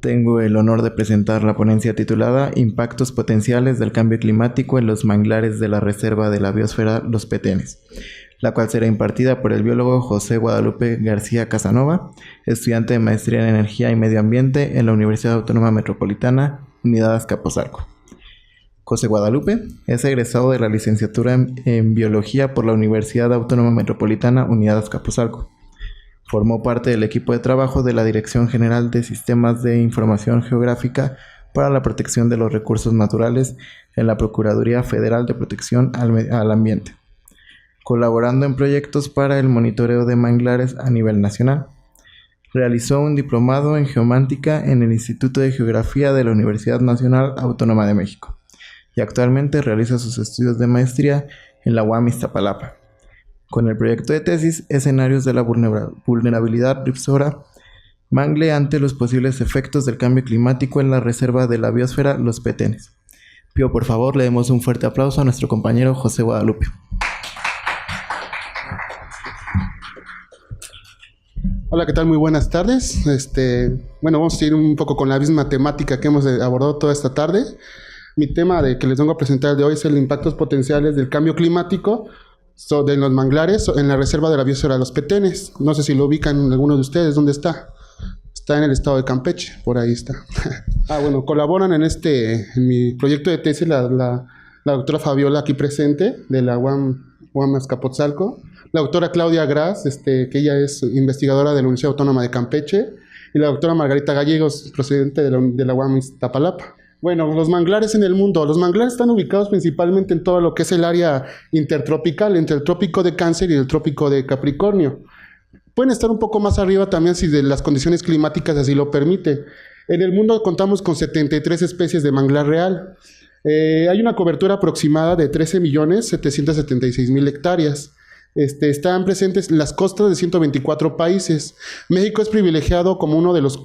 Tengo el honor de presentar la ponencia titulada Impactos potenciales del cambio climático en los manglares de la Reserva de la Biosfera Los Petenes, la cual será impartida por el biólogo José Guadalupe García Casanova, estudiante de Maestría en Energía y Medio Ambiente en la Universidad Autónoma Metropolitana, Unidad Azcapotzalco. José Guadalupe es egresado de la licenciatura en Biología por la Universidad Autónoma Metropolitana, Unidad Azcapotzalco. Formó parte del equipo de trabajo de la Dirección General de Sistemas de Información Geográfica para la Protección de los Recursos Naturales en la Procuraduría Federal de Protección al Ambiente, colaborando en proyectos para el monitoreo de manglares a nivel nacional. Realizó un diplomado en geomántica en el Instituto de Geografía de la Universidad Nacional Autónoma de México y actualmente realiza sus estudios de maestría en la UAM Iztapalapa, con el proyecto de tesis Escenarios de la vulnerabilidad ripsora mangle ante los posibles efectos del cambio climático en la Reserva de la Biosfera Los Petenes. Pido por favor le demos un fuerte aplauso a nuestro compañero José Guadalupe. Hola, ¿qué tal? Muy buenas tardes. Vamos a ir un poco con la misma temática que hemos abordado toda esta tarde. Mi tema que les vengo a presentar de hoy es el impactos potenciales del cambio climático de los manglares en la Reserva de la Biosfera Los Petenes. No sé si lo ubican algunos de ustedes. ¿Dónde está? Está en el estado de Campeche, por ahí está. Colaboran en mi proyecto de tesis la doctora Fabiola, aquí presente, de la UAM Azcapotzalco, la doctora Claudia Gras, que ella es investigadora de la Universidad Autónoma de Campeche, y la doctora Margarita Gallegos, procedente de la UAM Iztapalapa. Bueno, los manglares en el mundo. Los manglares están ubicados principalmente en todo lo que es el área intertropical, entre el trópico de Cáncer y el trópico de Capricornio. Pueden estar un poco más arriba también si de las condiciones climáticas así lo permiten. En el mundo contamos con 73 especies de manglar real. Hay una cobertura aproximada de 13.776.000 hectáreas. Están presentes las costas de 124 países. México es privilegiado como uno de los,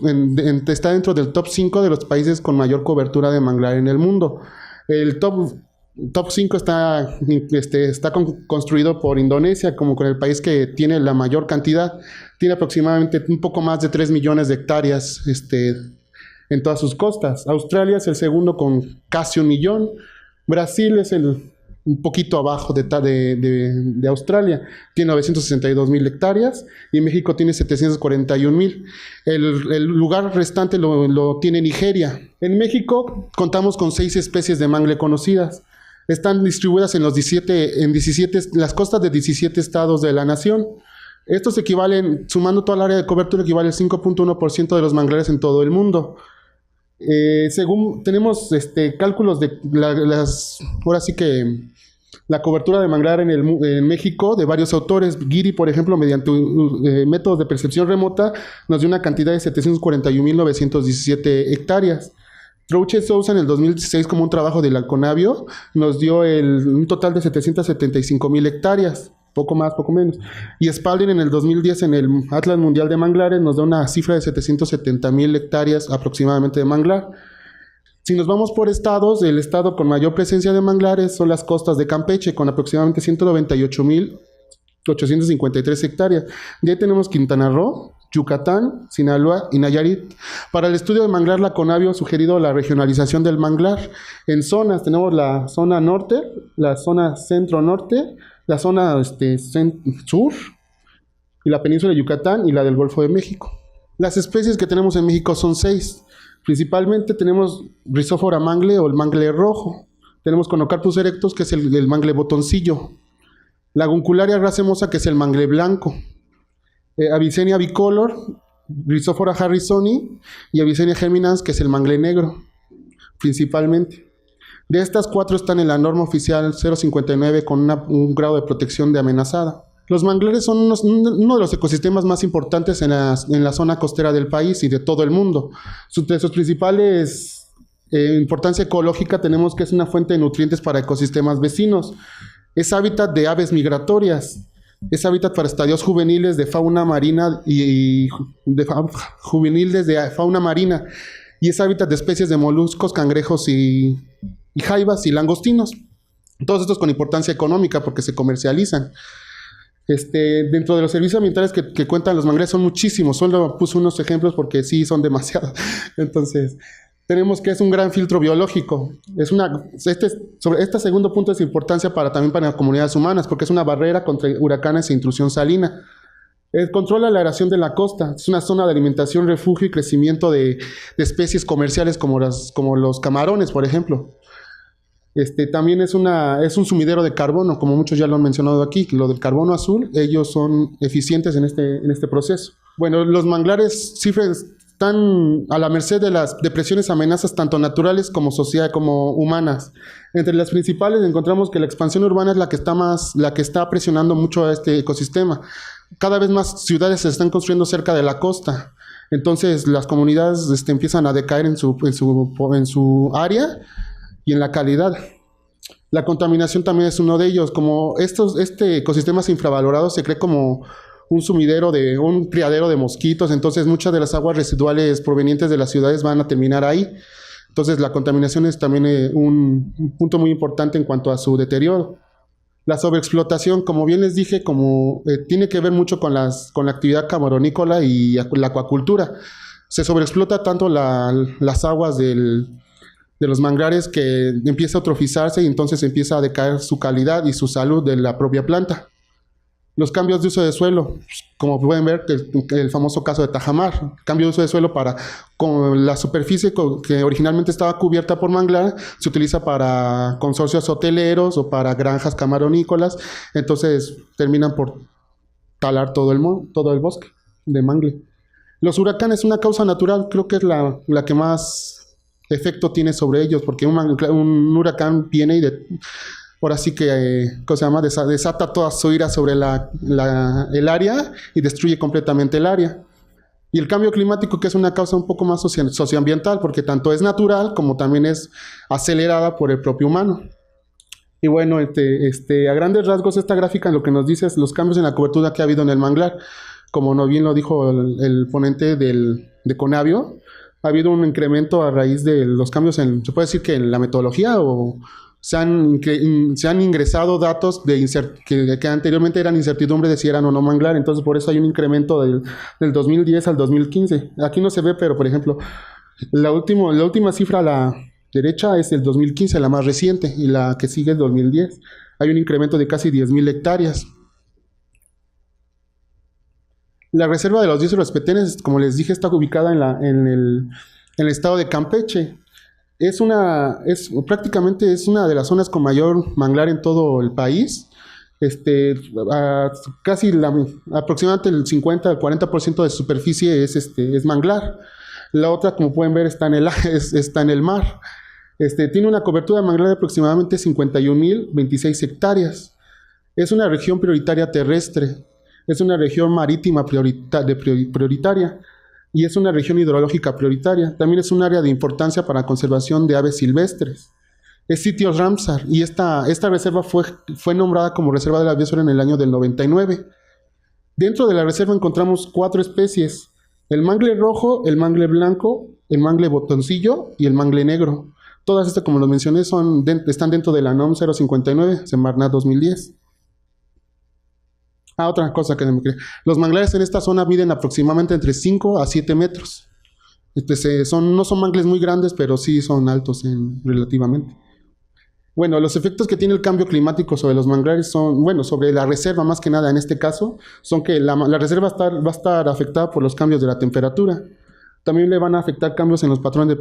está dentro del top 5 de los países con mayor cobertura de manglar en el mundo. El top 5 está construido por Indonesia, como con el país que tiene la mayor cantidad. Tiene aproximadamente un poco más de 3 millones de hectáreas en todas sus costas. Australia es el segundo con casi 1 millón. Brasil es un poquito abajo de Australia, tiene 962.000 hectáreas y México tiene 741.000. El lugar restante lo tiene Nigeria. En México contamos con 6 especies de mangle conocidas. Están distribuidas en las costas de 17 estados de la nación. Estos equivalen, sumando toda el área de cobertura, equivale al 5.1% de los manglares en todo el mundo. Según tenemos cálculos de ahora sí que la cobertura de manglar en México de varios autores. Guiri, por ejemplo, mediante métodos de percepción remota, nos dio una cantidad de 741.917 hectáreas. Trouche Sousa en el 2016, como un trabajo del Alconavio, nos dio un total de 775.000 hectáreas. Poco más, poco menos. Y Spalding en el 2010 en el Atlas Mundial de Manglares nos da una cifra de 770.000 hectáreas aproximadamente de manglar. Si nos vamos por estados, el estado con mayor presencia de manglares son las costas de Campeche, con aproximadamente 198.853 hectáreas. De ahí tenemos Quintana Roo, Yucatán, Sinaloa y Nayarit. Para el estudio de manglar, la CONABIO ha sugerido la regionalización del manglar. En zonas tenemos la zona norte, la zona centro-norte, la zona sur y la península de Yucatán y la del Golfo de México. Las especies que tenemos en México son 6. Principalmente tenemos Rhizophora mangle o el mangle rojo. Tenemos Conocarpus erectus, que es el mangle botoncillo. Laguncularia racemosa, que es el mangle blanco. Avicennia bicolor, Rhizophora harrisoni y Avicennia germinans, que es el mangle negro, principalmente. De estas 4 están en la norma oficial 059 con un grado de protección de amenazada. Los manglares son uno de los ecosistemas más importantes en la zona costera del país y de todo el mundo. De sus principales importancia ecológica tenemos que es una fuente de nutrientes para ecosistemas vecinos. Es hábitat de aves migratorias. Es hábitat para estadios juveniles de fauna marina juveniles de fauna marina. Y es hábitat de especies de moluscos, cangrejos y jaivas y langostinos. Todos estos con importancia económica porque se comercializan. Dentro de los servicios ambientales que cuentan los manglares son muchísimos, solo puse unos ejemplos porque sí son demasiados. Entonces, tenemos que es un gran filtro biológico. Sobre este segundo punto es de importancia también para las comunidades humanas, porque es una barrera contra huracanes e intrusión salina. Controla la aeración de la costa, es una zona de alimentación, refugio y crecimiento de especies comerciales como los camarones, por ejemplo. También es un sumidero de carbono, como muchos ya lo han mencionado aquí. Lo del carbono azul, ellos son eficientes en este proceso. Bueno, los manglares están a la merced de las depresiones, amenazas tanto naturales como sociales como humanas. Entre las principales encontramos que la expansión urbana es la que está presionando mucho a este ecosistema. Cada vez más ciudades se están construyendo cerca de la costa. Entonces las comunidades empiezan a decaer en su área y en la calidad. La contaminación también es uno de ellos. Como este ecosistema es infravalorado, se cree como un criadero de mosquitos, entonces muchas de las aguas residuales provenientes de las ciudades van a terminar ahí. Entonces la contaminación es también un punto muy importante en cuanto a su deterioro. La sobreexplotación, como bien les dije, tiene que ver mucho con la actividad camaronícola y la acuacultura. Se sobreexplota tanto las aguas de los manglares que empieza a eutrofizarse y entonces empieza a decaer su calidad y su salud de la propia planta. Los cambios de uso de suelo, como pueden ver, el famoso caso de Tajamar, cambio de uso de suelo con la superficie que originalmente estaba cubierta por manglar, se utiliza para consorcios hoteleros o para granjas camaronícolas, entonces terminan por talar todo el bosque de mangle. Los huracanes, una causa natural, creo que es la que más efecto tiene sobre ellos, porque un huracán viene y ahora sí que, desata toda su ira sobre el área y destruye completamente el área. Y el cambio climático, que es una causa un poco más socioambiental, porque tanto es natural como también es acelerada por el propio humano. Y bueno, a grandes rasgos, esta gráfica lo que nos dice es los cambios en la cobertura que ha habido en el manglar. Como bien lo dijo el ponente de Conavio, ha habido un incremento a raíz de los cambios se puede decir que en la metodología se han ingresado datos que anteriormente eran incertidumbre de si eran o no manglar, entonces por eso hay un incremento del 2010 al 2015. Aquí no se ve, pero por ejemplo, la última cifra a la derecha es el 2015, la más reciente, y la que sigue es 2010. Hay un incremento de casi 10,000 hectáreas. La reserva de los Dízoros Petenes, como les dije, está ubicada en el estado de Campeche. Prácticamente es una de las zonas con mayor manglar en todo el país. Aproximadamente el 50 al 40% de superficie es manglar. La otra, como pueden ver, está en el mar. Tiene una cobertura de manglar de aproximadamente 51,026 hectáreas. Es una región prioritaria terrestre. Es una región marítima prioritaria y es una región hidrológica prioritaria. También es un área de importancia para la conservación de aves silvestres. Es sitio Ramsar y esta reserva fue nombrada como Reserva de la Biosfera en el año del 99. Dentro de la reserva encontramos 4 especies: el mangle rojo, el mangle blanco, el mangle botoncillo y el mangle negro. Todas estas, como los mencioné, están dentro de la NOM 059, Semarnat 2010. Otra cosa que me cree. Los manglares en esta zona miden aproximadamente entre 5 a 7 metros. No son mangles muy grandes, pero sí son altos relativamente. Bueno, los efectos que tiene el cambio climático sobre los manglares sobre la reserva más que nada en este caso, son que la reserva va a estar afectada por los cambios de la temperatura. También le van a afectar cambios en los patrones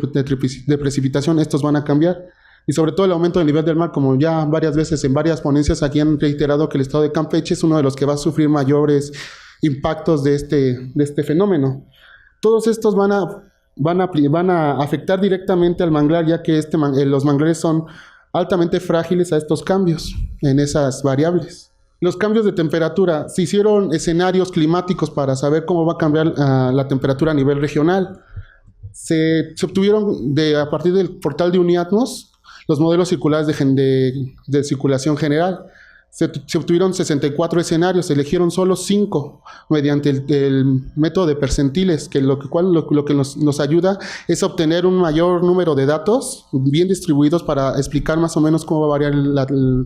de precipitación, estos van a cambiar. Y sobre todo el aumento del nivel del mar, como ya varias veces en varias ponencias aquí han reiterado que el estado de Campeche es uno de los que va a sufrir mayores impactos de este fenómeno. Todos estos van a afectar directamente al manglar, ya que los manglares son altamente frágiles a estos cambios en esas variables. Los cambios de temperatura. Se hicieron escenarios climáticos para saber cómo va a cambiar la temperatura a nivel regional. Se obtuvieron a partir del portal de Uniatmos los modelos circulares de circulación general. Se obtuvieron 64 escenarios, se eligieron solo 5 mediante el método de percentiles, que lo que nos ayuda es obtener un mayor número de datos bien distribuidos para explicar más o menos cómo va a variar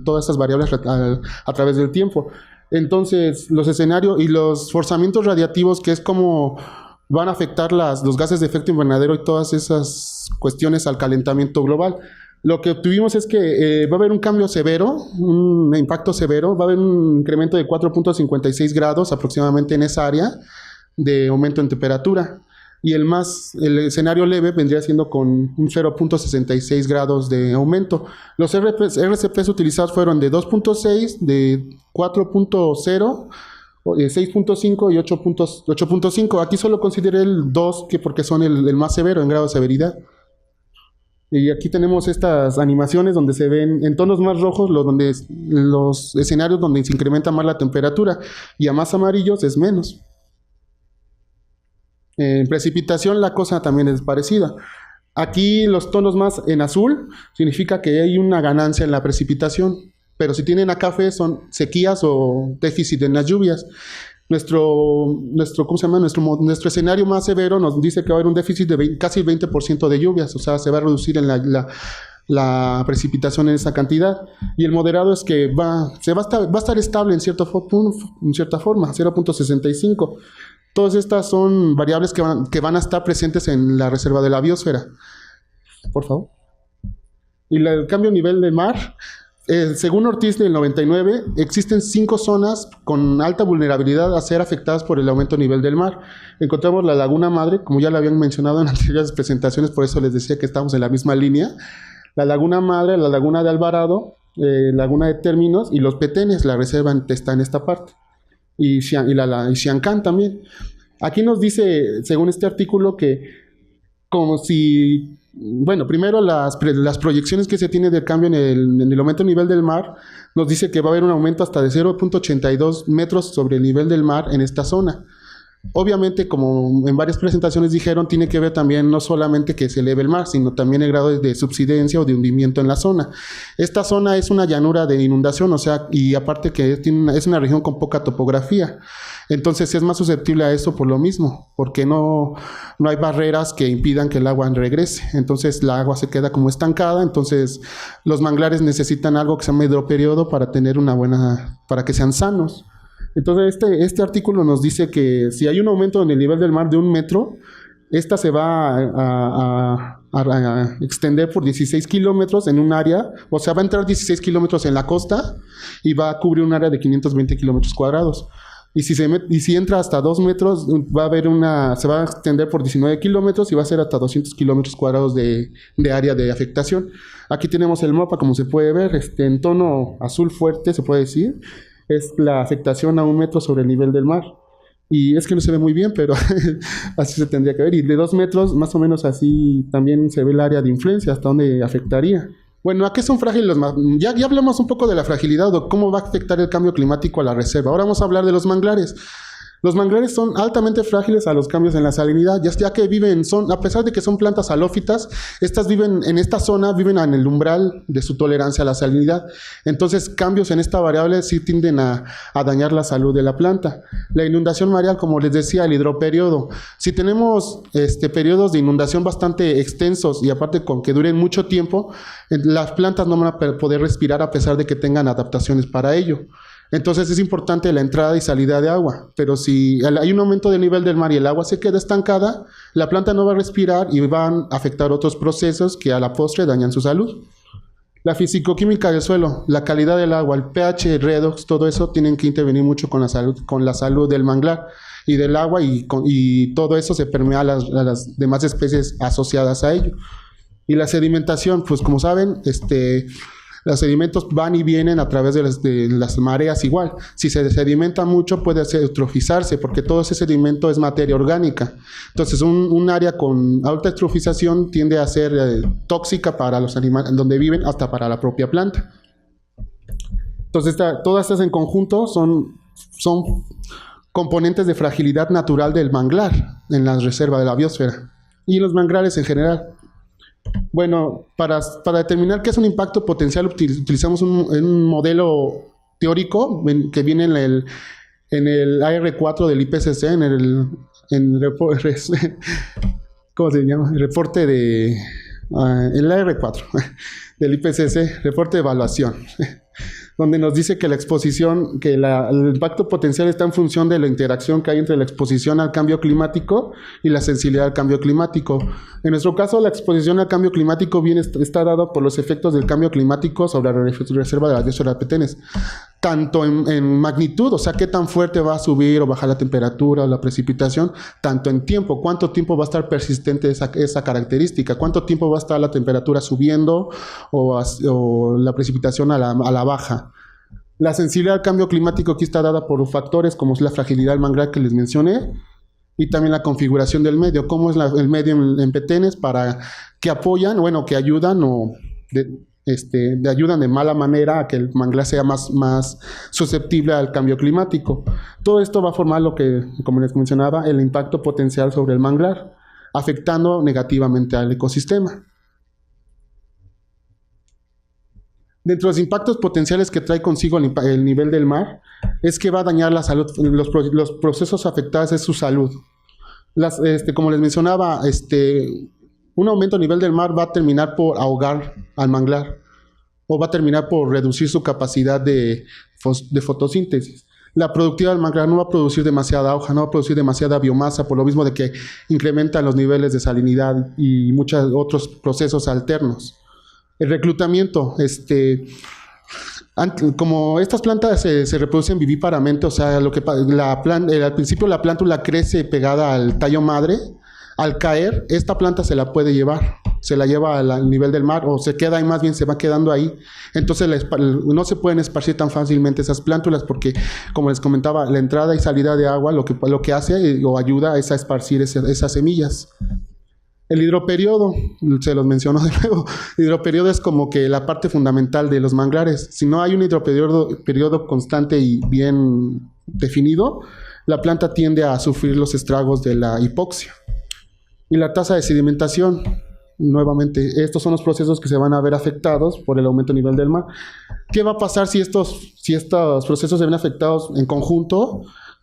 todas estas variables a través del tiempo. Entonces, los escenarios y los forzamientos radiativos, que es como van a afectar los gases de efecto invernadero y todas esas cuestiones al calentamiento global. Lo que obtuvimos es que va a haber un cambio severo, un impacto severo, va a haber un incremento de 4.56 grados aproximadamente en esa área de aumento en temperatura. Y el escenario leve vendría siendo con un 0.66 grados de aumento. Los RCPs utilizados fueron de 2.6, de 4.0, 6.5 y 8.5. Aquí solo consideré el 2 porque son el más severo en grado de severidad. Y aquí tenemos estas animaciones donde se ven en tonos más rojos los escenarios donde se incrementa más la temperatura, y a más amarillos es menos. En precipitación la cosa también es parecida. Aquí los tonos más en azul significa que hay una ganancia en la precipitación, pero si tienen a café son sequías o déficit en las lluvias. Nuestro escenario más severo nos dice que va a haber un déficit de casi el 20% de lluvias, o sea, se va a reducir en la precipitación en esa cantidad. Y el moderado es que va a estar estable en cierta forma, 0.65. Todas estas son variables que van a estar presentes en la reserva de la biosfera. Por favor. Y el cambio de nivel del mar, según Ortiz del 99, existen 5 zonas con alta vulnerabilidad a ser afectadas por el aumento del nivel del mar. Encontramos la Laguna Madre, como ya lo habían mencionado en anteriores presentaciones, por eso les decía que estamos en la misma línea. La Laguna Madre, la Laguna de Alvarado, Laguna de Términos y los Petenes. La reserva está en esta parte. Y Xiancán también. Aquí nos dice, según este artículo, que como si, bueno, primero las proyecciones que se tiene del cambio en el aumento del nivel del mar, nos dice que va a haber un aumento hasta de 0.82 metros sobre el nivel del mar en esta zona. Obviamente, como en varias presentaciones dijeron, tiene que ver también no solamente que se eleve el mar, sino también el grado de subsidencia o de hundimiento en la zona. Esta zona es una llanura de inundación, o sea, y aparte que es una región con poca topografía. Entonces es más susceptible a eso por lo mismo, porque no hay barreras que impidan que el agua regrese. Entonces la agua se queda como estancada, entonces los manglares necesitan algo que se llama hidroperiodo para tener para que sean sanos. Entonces este artículo nos dice que si hay un aumento en el nivel del mar de 1 metro, esta se va a extender por 16 kilómetros en un área, o sea, va a entrar 16 kilómetros en la costa y va a cubrir un área de 520 kilómetros cuadrados. Y si entra hasta 2 metros, se va a extender por 19 kilómetros y va a ser hasta 200 kilómetros cuadrados de área de afectación. Aquí tenemos el mapa, como se puede ver, en tono azul fuerte, se puede decir, es la afectación a 1 metro sobre el nivel del mar. Y es que no se ve muy bien, pero así se tendría que ver. Y de 2 metros, más o menos así, también se ve el área de influencia, hasta dónde afectaría. Bueno, ¿a qué son frágiles? Ya hablamos un poco de la fragilidad o cómo va a afectar el cambio climático a la reserva. Ahora vamos a hablar de los manglares. Los manglares son altamente frágiles a los cambios en la salinidad, ya que a pesar de que son plantas halófitas, estas viven en esta zona, viven en el umbral de su tolerancia a la salinidad. Entonces, cambios en esta variable sí tienden a dañar la salud de la planta. La inundación mareal, como les decía, el hidroperiodo. Si tenemos periodos de inundación bastante extensos y aparte con que duren mucho tiempo, las plantas no van a poder respirar a pesar de que tengan adaptaciones para ello. Entonces es importante la entrada y salida de agua, pero si hay un aumento del nivel del mar y el agua se queda estancada, la planta no va a respirar y van a afectar otros procesos que a la postre dañan su salud. La fisicoquímica del suelo, la calidad del agua, el pH, el redox, todo eso tienen que intervenir mucho con la salud del manglar y del agua, y todo eso se permea a las demás especies asociadas a ello. Y la sedimentación, pues como saben, los sedimentos van y vienen a través de las mareas igual. Si se sedimenta mucho puede eutrofizarse porque todo ese sedimento es materia orgánica. Entonces un área con alta eutrofización tiende a ser tóxica para los animales donde viven, hasta para la propia planta. Entonces todas estas en conjunto son componentes de fragilidad natural del manglar en la reserva de la biosfera y los manglares en general. Bueno, para determinar qué es un impacto potencial utilizamos un modelo teórico que viene en el AR4 del IPCC, ¿cómo se llama? El reporte el AR4 del IPCC, reporte de evaluación. donde nos dice que la exposición, el impacto potencial está en función de la interacción que hay entre la exposición al cambio climático y la sensibilidad al cambio climático. En nuestro caso, la exposición al cambio climático está dada por los efectos del cambio climático sobre la reserva de la biosfera de Petenes, tanto en magnitud, o sea, qué tan fuerte va a subir o bajar la temperatura o la precipitación, tanto en tiempo, cuánto tiempo va a estar persistente esa característica, cuánto tiempo va a estar la temperatura subiendo o la precipitación a la baja. La sensibilidad al cambio climático aquí está dada por factores como es la fragilidad del manglar que les mencioné, y también la configuración del medio, cómo es el medio en Petenes para que apoyan, bueno, que ayudan o ayudan de mala manera a que el manglar sea más susceptible al cambio climático. Todo esto va a formar lo que, como les mencionaba, el impacto potencial sobre el manglar, afectando negativamente al ecosistema. Dentro de los impactos potenciales que trae consigo el nivel del mar, es que va a dañar la salud, los procesos afectados es su salud. Como les mencionaba, un aumento a nivel del mar va a terminar por ahogar al manglar o va a terminar por reducir su capacidad de fotosíntesis. La productividad del manglar no va a producir demasiada hoja, no va a producir demasiada biomasa, por lo mismo de que incrementan los niveles de salinidad y muchos otros procesos alternos. El reclutamiento, como estas plantas se reproducen vivíparamente, o sea, al principio la plántula crece pegada al tallo madre. Al caer, esta planta se la puede llevar, se la lleva al nivel del mar o se queda ahí, más bien se va quedando ahí. Entonces no se pueden esparcir tan fácilmente esas plántulas porque, como les comentaba, la entrada y salida de agua lo que hace o ayuda es a esparcir esas semillas. El hidroperiodo, se los menciono de nuevo, el hidroperiodo es como que la parte fundamental de los manglares. Si no hay un hidroperiodo constante y bien definido, la planta tiende a sufrir los estragos de la hipoxia. Y la tasa de sedimentación, nuevamente, estos son los procesos que se van a ver afectados por el aumento del nivel del mar. ¿Qué va a pasar si estos procesos se ven afectados en conjunto?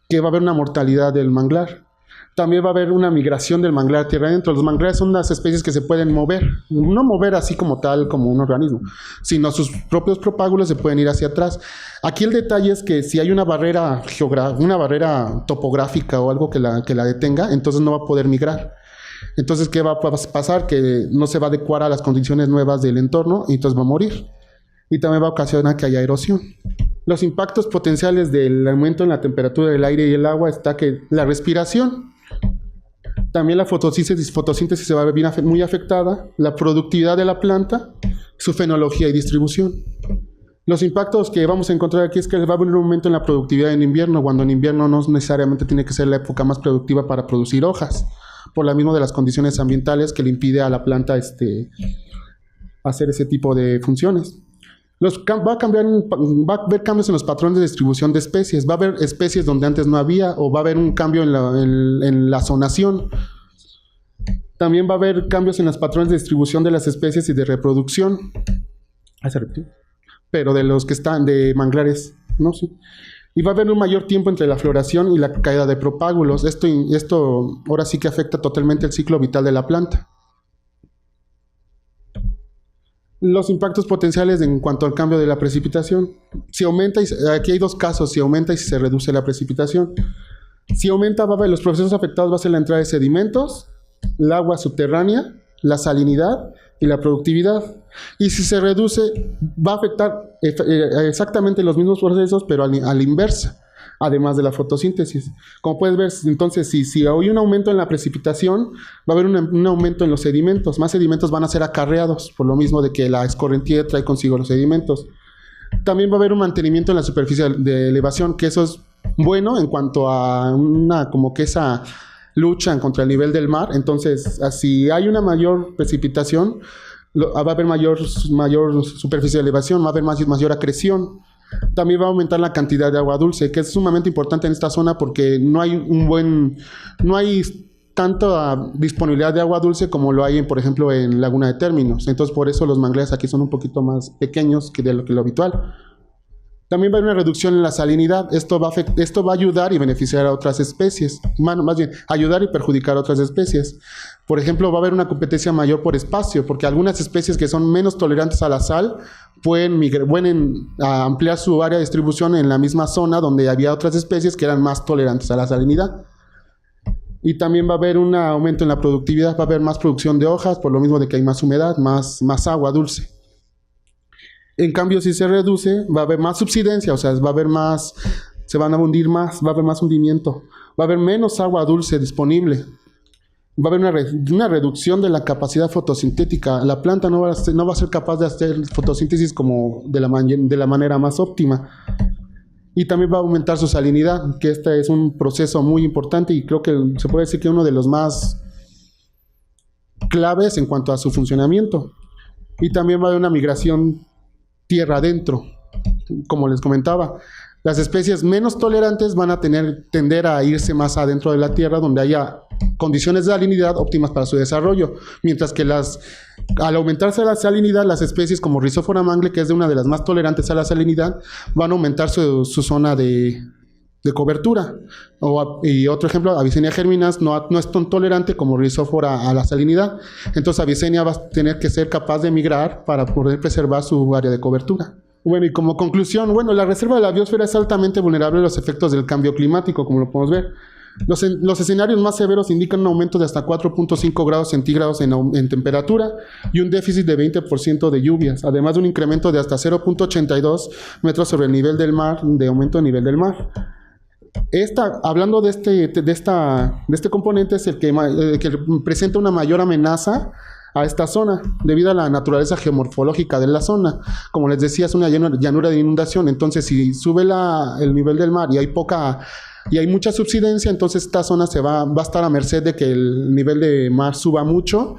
Que va a haber una mortalidad del manglar. También va a haber una migración del manglar tierra adentro. Los manglares son las especies que se pueden mover, no mover así como tal, como un organismo, sino sus propios propágulos se pueden ir hacia atrás. Aquí el detalle es que si hay una barrera topográfica o algo que la detenga, entonces no va a poder migrar. Entonces, ¿qué va a pasar? Que no se va a adecuar a las condiciones nuevas del entorno y entonces va a morir. Y también va a ocasionar que haya erosión. Los impactos potenciales del aumento en la temperatura del aire y el agua está que la respiración, también la fotosíntesis se va a ver muy afectada, la productividad de la planta, su fenología y distribución. Los impactos que vamos a encontrar aquí es que va a haber un aumento en la productividad en invierno, cuando en invierno no necesariamente tiene que ser la época más productiva para producir hojas, por la misma de las condiciones ambientales que le impide a la planta hacer ese tipo de funciones. Va a haber cambios en los patrones de distribución de especies. Va a haber especies donde antes no había, o va a haber un cambio en la zonación. También va a haber cambios en los patrones de distribución de las especies y de reproducción. Pero de los que están de manglares, ¿no? Sí. Y va a haber un mayor tiempo entre la floración y la caída de propágulos. Esto ahora sí que afecta totalmente el ciclo vital de la planta. Los impactos potenciales en cuanto al cambio de la precipitación. Si aumenta, aquí hay dos casos, si aumenta y si se reduce la precipitación. Si aumenta, los procesos afectados va a ser la entrada de sedimentos, el agua subterránea, la salinidad y la productividad. Y si se reduce, va a afectar exactamente los mismos procesos, pero a la inversa, además de la fotosíntesis. Como puedes ver, entonces, si hay un aumento en la precipitación, va a haber un aumento en los sedimentos. Más sedimentos van a ser acarreados, por lo mismo de que la escorrentía trae consigo los sedimentos. También va a haber un mantenimiento en la superficie de elevación, que eso es bueno en cuanto a esa lucha contra el nivel del mar. Entonces, si hay una mayor precipitación, va a haber mayor superficie de elevación, va a haber mayor acreción. También va a aumentar la cantidad de agua dulce, que es sumamente importante en esta zona porque no hay tanta disponibilidad de agua dulce como lo hay, por ejemplo, en Laguna de Términos. Entonces, por eso los manglares aquí son un poquito más pequeños que lo habitual. También va a haber una reducción en la salinidad. Esto va a ayudar y beneficiar a otras especies. Más bien, ayudar y perjudicar a otras especies. Por ejemplo, va a haber una competencia mayor por espacio, porque algunas especies que son menos tolerantes a la sal pueden ampliar su área de distribución en la misma zona donde había otras especies que eran más tolerantes a la salinidad. Y también va a haber un aumento en la productividad, va a haber más producción de hojas, por lo mismo de que hay más humedad, más agua dulce. En cambio, si se reduce, va a haber más subsidencia, o sea, va a haber más, se van a hundir más, va a haber más hundimiento, va a haber menos agua dulce disponible, va a haber una reducción de la capacidad fotosintética. La planta no va a ser capaz de hacer fotosíntesis como de la manera más óptima. Y también va a aumentar su salinidad, que este es un proceso muy importante y creo que se puede decir que uno de los más claves en cuanto a su funcionamiento. Y también va a haber una migración tierra adentro, como les comentaba. Las especies menos tolerantes van a tender a irse más adentro de la tierra, donde haya condiciones de salinidad óptimas para su desarrollo, mientras que al aumentarse la salinidad, las especies como Rhizophora mangle, que es de una de las más tolerantes a la salinidad, van a aumentar su zona de cobertura. Y otro ejemplo, Avicennia germinans no es tan tolerante como Rhizophora a la salinidad. Entonces Avicennia va a tener que ser capaz de migrar para poder preservar su área de cobertura. Bueno, y como conclusión, la reserva de la biosfera es altamente vulnerable a los efectos del cambio climático, como lo podemos ver. Los escenarios más severos indican un aumento de hasta 4.5 grados centígrados en temperatura y un déficit de 20% de lluvias, además de un incremento de hasta 0.82 metros sobre el nivel del mar, de aumento de nivel del mar. Hablando de este componente, es el que presenta una mayor amenaza a esta zona, debido a la naturaleza geomorfológica de la zona. Como les decía, es una llanura de inundación, entonces si sube el nivel del mar y hay mucha subsidencia, entonces esta zona va a estar a merced de que el nivel de mar suba mucho,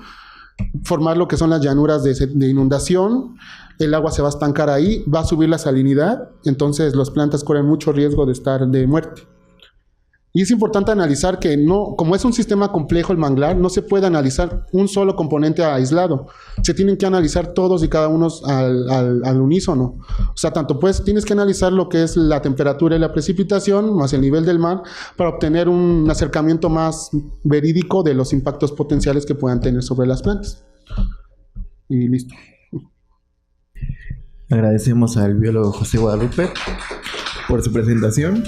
formar lo que son las llanuras de inundación. El agua se va a estancar ahí, va a subir la salinidad, entonces las plantas corren mucho riesgo de muerte. Y es importante analizar que como es un sistema complejo el manglar, no se puede analizar un solo componente aislado. Se tienen que analizar todos y cada uno al unísono. O sea, tienes que analizar lo que es la temperatura y la precipitación, más el nivel del mar, para obtener un acercamiento más verídico de los impactos potenciales que puedan tener sobre las plantas. Y listo. Agradecemos al biólogo José Guadalupe por su presentación.